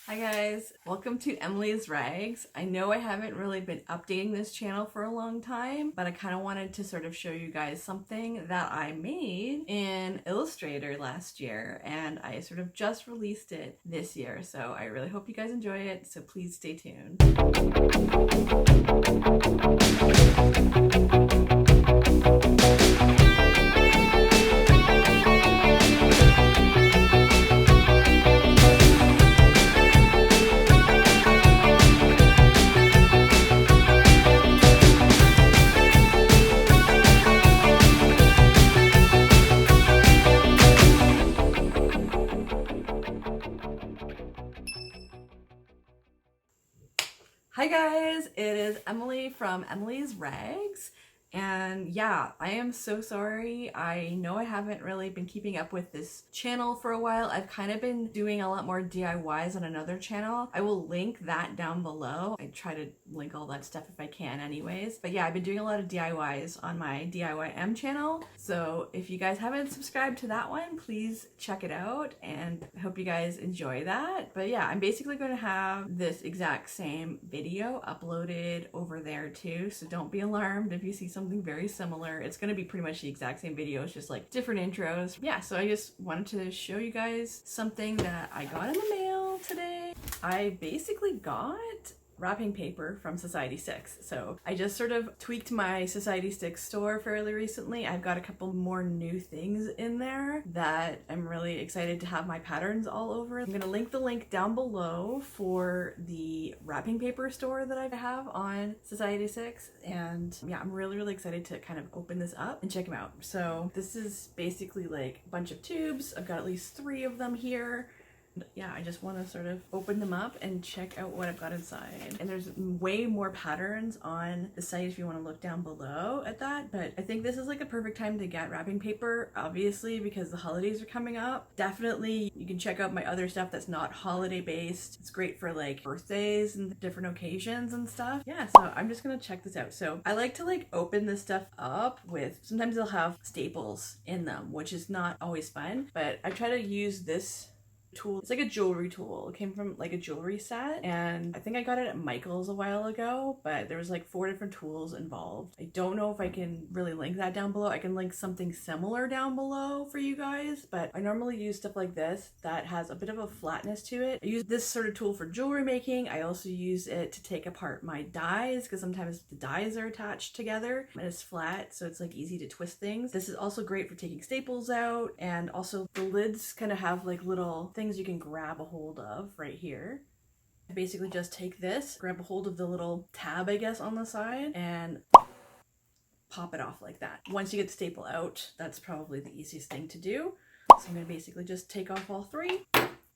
Hi guys, welcome to Emily's Rags. I know I haven't really been updating this channel for a long time, but I kind of wanted to sort of show you guys something that I made in Illustrator last year, and I sort of just released it this year, so I really hope you guys enjoy it, so please stay tuned. Hi guys, it is Emily from Emily's Rags, and yeah, I am so sorry. I know I haven't really been keeping up with this channel for a while. I've kind of been doing a lot more DIYs on another channel. I will link that down below. I try to link all that stuff if I can anyways. But yeah, I've been doing a lot of DIYs on my DIYM channel. So if you guys haven't subscribed to that one, please check it out, and I hope you guys enjoy that. But yeah, I'm basically going to have this exact same video uploaded over there too. So don't be alarmed if you see something very similar. It's going to be pretty much the exact same video. It's just like different intros. Yeah, so I just wanted to show you guys something that I got in the mail today. I basically got wrapping paper from Society6. So I just sort of tweaked my Society6 store fairly recently. I've got a couple more new things in there that I'm really excited to have my patterns all over. I'm gonna link the link down below for the wrapping paper store that I have on Society6, and yeah, I'm really excited to kind of open this up and check them out. So this is basically like a bunch of tubes. I've got at least 3 of them here. Yeah, I just want to sort of open them up and check out what I've got inside. And there's way more patterns on the site if you want to look down below at that, but I think this is like a perfect time to get wrapping paper, obviously, because the holidays are coming up. Definitely you can check out my other stuff that's not holiday based. It's great for like birthdays and different occasions and stuff. Yeah, so I'm just gonna check this out. So I like to like open this stuff up with, sometimes they'll have staples in them, which is not always fun, but I try to use this tool. It's like a jewelry tool. It came from like a jewelry set, and I think I got it at Michael's a while ago, but there was like 4 different tools involved. I don't know if I can really link that down below. I can link something similar down below for you guys, but I normally use stuff like this that has a bit of a flatness to it. I use this sort of tool for jewelry making. I also use it to take apart my dies, because sometimes the dies are attached together and it's flat, so it's like easy to twist things. This is also great for taking staples out, and also the lids kind of have like little things you can grab a hold of right here. I basically just take this, grab a hold of the little tab, I guess, on the side, and pop it off like that. Once you get the staple out, that's probably the easiest thing to do. So I'm gonna basically just take off all 3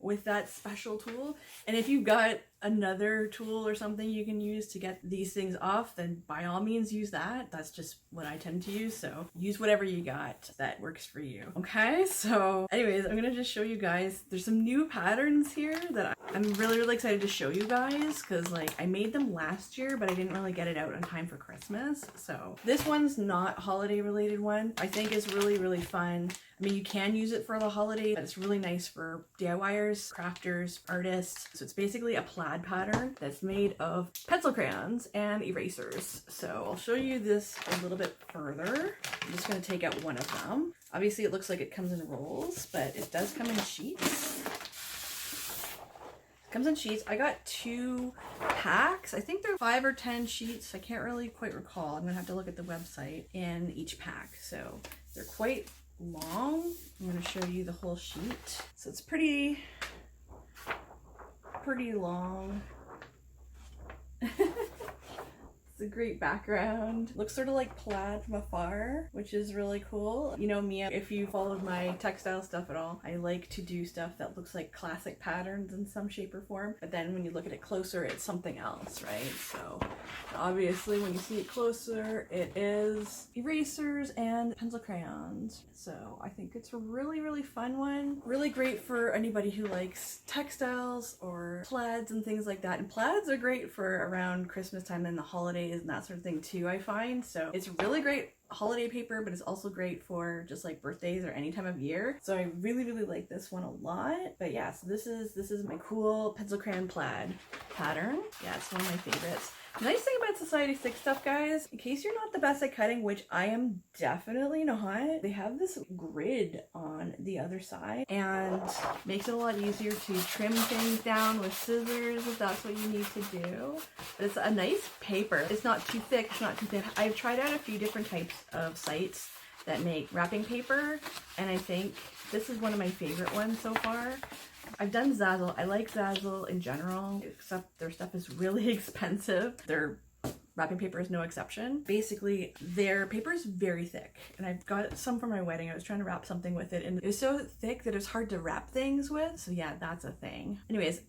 with that special tool. And if you've got another tool or something you can use to get these things off, then by all means use that. That's just what I tend to use, so use whatever you got that works for you. Okay, so anyways, I'm gonna just show you guys, there's some new patterns here that I'm really excited to show you guys, because like I made them last year but I didn't really get it out on time for Christmas. So this one's not a holiday related one. I think it's really fun. I mean, you can use it for the holiday, but it's really nice for DIYers, crafters, artists. So it's basically a plaid pattern that's made of pencil crayons and erasers. So I'll show you this a little bit further. I'm just going to take out one of them. Obviously it looks like it comes in rolls, but it does come in sheets. It comes in sheets. I got 2 packs. I think they're 5 or 10 sheets. I can't really quite recall. I'm going to have to look at the website in each pack. So they're quite long. I'm going to show you the whole sheet. So it's pretty long. It's a great background. Looks sort of like plaid from afar, which is really cool. You know me, if you followed my textile stuff at all, I like to do stuff that looks like classic patterns in some shape or form, but then when you look at it closer, it's something else, right? So obviously when you see it closer, it is erasers and pencil crayons. So I think it's a really fun one. Really great for anybody who likes textiles or plaids and things like that. And plaids are great for around Christmas time and the holidays and that sort of thing too, I find. So it's really great holiday paper, but it's also great for just like birthdays or any time of year. So I really, really like this one a lot. But yeah, so this is my cool pencil crayon plaid pattern. Yeah, it's one of my favorites. The nice thing about Society6 stuff, guys, in case you're not the best at cutting, which I am definitely not, they have this grid on the other side and makes it a lot easier to trim things down with scissors if that's what you need to do. But it's a nice paper. It's not too thick, it's not too thin. I've tried out a few different types of sites that make wrapping paper, and I think this is one of my favorite ones so far. I've done Zazzle. I like Zazzle in general, except their stuff is really expensive. Their wrapping paper is no exception. Basically, their paper is very thick, and I've got some for my wedding. I was trying to wrap something with it, and it was so thick that it's hard to wrap things with. So yeah, that's a thing. Anyways,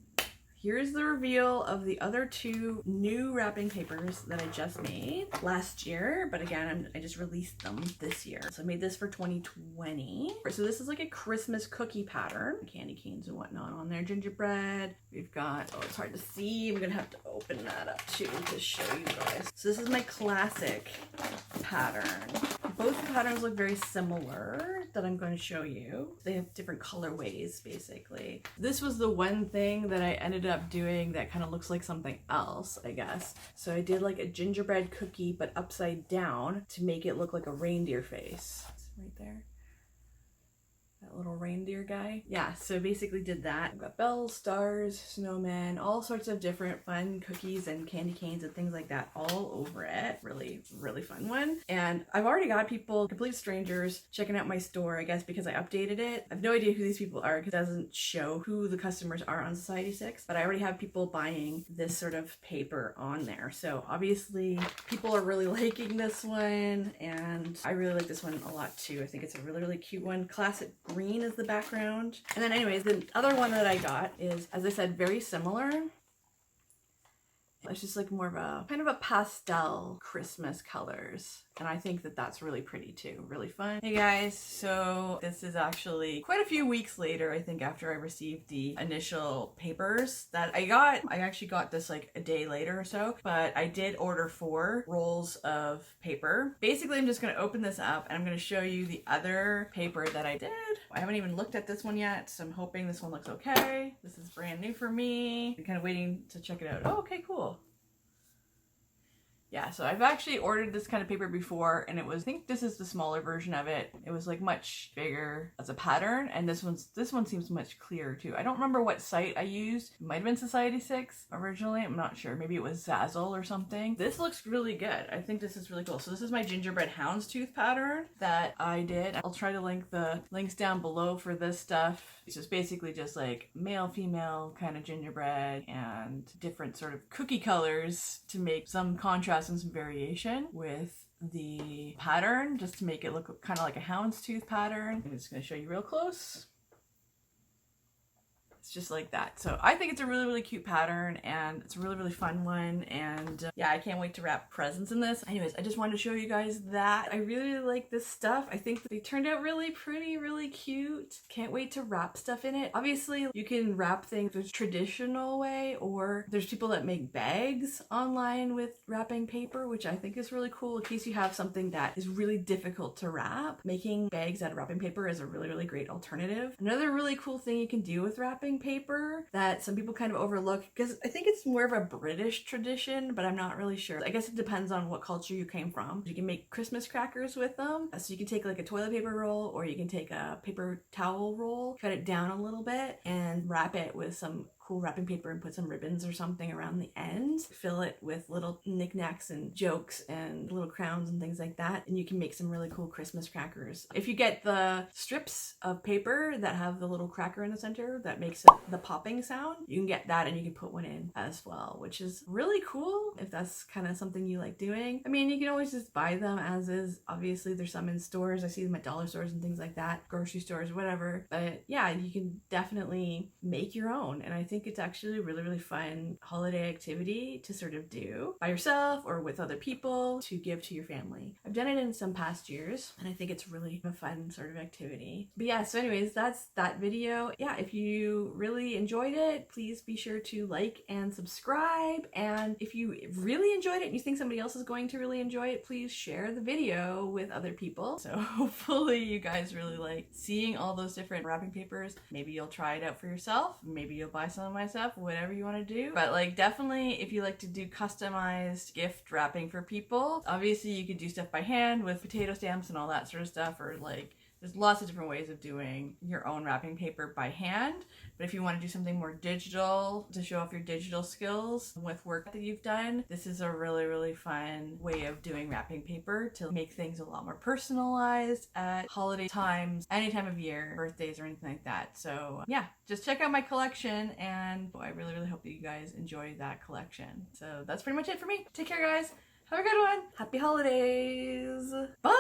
here's the reveal of the other two new wrapping papers that I just made last year, but again, I just released them this year. So I made this for 2020. So this is like a Christmas cookie pattern. Candy canes and whatnot on there, gingerbread. We've got, oh, it's hard to see. I'm gonna have to open that up too to show you guys. So this is my classic pattern. Both patterns look very similar that I'm going to show you. They have different colorways, basically. This was the one thing that I ended up doing that kind of looks like something else, I guess. So I did like a gingerbread cookie, but upside down to make it look like a reindeer face. It's right there. That little reindeer guy. Yeah, so basically did that. I've got bells, stars, snowmen, all sorts of different fun cookies and candy canes and things like that all over it. Really, really fun one. And I've already got people, complete strangers, checking out my store, I guess because I updated it. I have no idea who these people are because it doesn't show who the customers are on Society6, but I already have people buying this sort of paper on there. So obviously people are really liking this one, and I really like this one a lot too. I think it's a really, really cute one. Classic green is the background. And then anyways, the other one that I got is, as I said, very similar. It's just like more of a kind of a pastel Christmas colors. And I think that that's really pretty too. Really fun. Hey guys, so this is actually quite a few weeks later, I think, after I received the initial papers that I got. I actually got this like a day later or so, but I did order 4 rolls of paper. Basically, I'm just going to open this up and I'm going to show you the other paper that I did. I haven't even looked at this one yet, so I'm hoping this one looks okay. This is brand new for me. I'm kind of waiting to check it out. Oh, okay, cool. Yeah, so I've actually ordered this kind of paper before, and it was, I think this is the smaller version of it. It was like much bigger as a pattern, and this one seems much clearer too. I don't remember what site I used. It might have been Society6 originally. I'm not sure. Maybe it was Zazzle or something. This looks really good. I think this is really cool. So this is my gingerbread houndstooth pattern that I did. I'll try to link the links down below for this stuff. It's just basically just like male, female kind of gingerbread and different sort of cookie colors to make some contrast and some variation with the pattern, just to make it look kind of like a houndstooth pattern. I'm just going to show you real close. It's just like that. So I think it's a really, really cute pattern, and it's a really, really fun one. And yeah, I can't wait to wrap presents in this. Anyways, I just wanted to show you guys that. I really, really like this stuff. I think that they turned out really pretty, really cute. Can't wait to wrap stuff in it. Obviously, you can wrap things the traditional way, or there's people that make bags online with wrapping paper, which I think is really cool in case you have something that is really difficult to wrap. Making bags out of wrapping paper is a really, really great alternative. Another really cool thing you can do with wrapping paper that some people kind of overlook, because I think it's more of a British tradition, but I'm not really sure. I guess it depends on what culture you came from. You can make Christmas crackers with them. So you can take like a toilet paper roll, or you can take a paper towel roll, cut it down a little bit, and wrap it with some cool wrapping paper and put some ribbons or something around the ends. Fill it with little knickknacks and jokes and little crowns and things like that, and you can make some really cool Christmas crackers. If you get the strips of paper that have the little cracker in the center that makes the popping sound, you can get that and you can put one in as well, which is really cool if that's kind of something you like doing. I mean, you can always just buy them as is. Obviously, there's some in stores. I see them at dollar stores and things like that, grocery stores, whatever. But yeah, you can definitely make your own, and I think think it's actually a really, really fun holiday activity to sort of do by yourself or with other people to give to your family. I've done it in some past years and I think it's really a fun sort of activity. But yeah, so anyways, that's that video. Yeah, if you really enjoyed it, please be sure to like and subscribe. And if you really enjoyed it and you think somebody else is going to really enjoy it, please share the video with other people. So hopefully you guys really like seeing all those different wrapping papers. Maybe you'll try it out for yourself. Maybe you'll buy some of my stuff, whatever you want to do. But like definitely if you like to do customized gift wrapping for people, obviously you could do stuff by hand with potato stamps and all that sort of stuff, or like there's lots of different ways of doing your own wrapping paper by hand. But if you want to do something more digital to show off your digital skills with work that you've done, this is a really, really fun way of doing wrapping paper to make things a lot more personalized at holiday times, any time of year, birthdays or anything like that. So yeah, just check out my collection and I really, really hope that you guys enjoy that collection. So that's pretty much it for me. Take care, guys. Have a good one. Happy holidays. Bye.